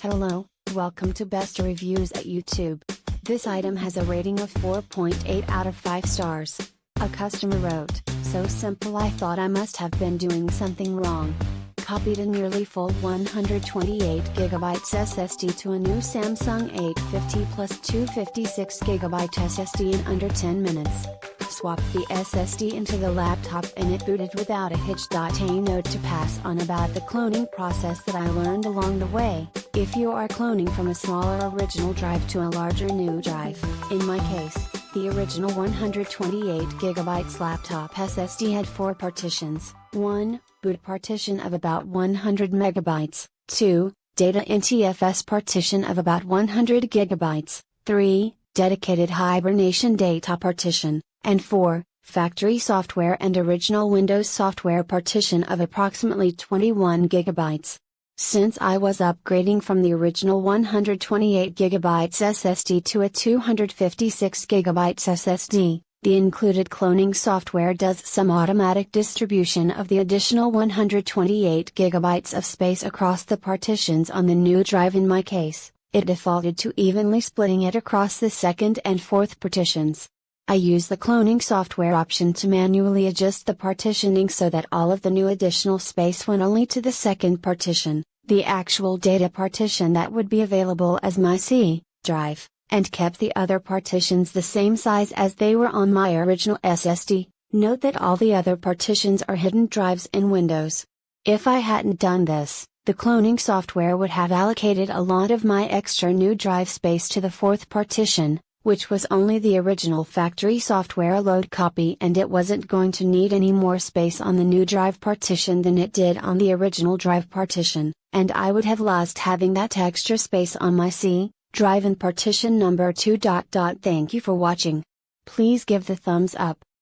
Hello, welcome to Best Reviews at YouTube. This item has a rating of 4.8 out of 5 stars. A customer wrote, "So simple I thought I must have been doing something wrong." Copied a nearly full 128GB SSD to a new Samsung 850 plus 256GB SSD in under 10 minutes. Swapped the SSD into the laptop and it booted without a hitch. A note to pass on about the cloning process that I learned along the way. If you are cloning from a smaller original drive to a larger new drive, in my case, the original 128GB laptop SSD had 4 partitions: 1. Boot partition of about 100 MB, 2. Data NTFS partition of about 100 GB, 3. Dedicated hibernation data partition, and 4. Factory software and original Windows software partition of approximately 21 GB. Since I was upgrading from the original 128GB SSD to a 256GB SSD, the included cloning software does some automatic distribution of the additional 128GB of space across the partitions on the new drive. In my case, it defaulted to evenly splitting it across the second and fourth partitions. I use the cloning software option to manually adjust the partitioning so that all of the new additional space went only to the second partition, the actual data partition that would be available as my C drive, and kept the other partitions the same size as they were on my original SSD. Note that all the other partitions are hidden drives in Windows. If I hadn't done this, the cloning software would have allocated a lot of my extra new drive space to the fourth partition, which was only the original factory software load copy, and it wasn't going to need any more space on the new drive partition than it did on the original drive partition, and I would have lost having that extra space on my C drive in partition number 2. Thank you for watching. Please give the thumbs up,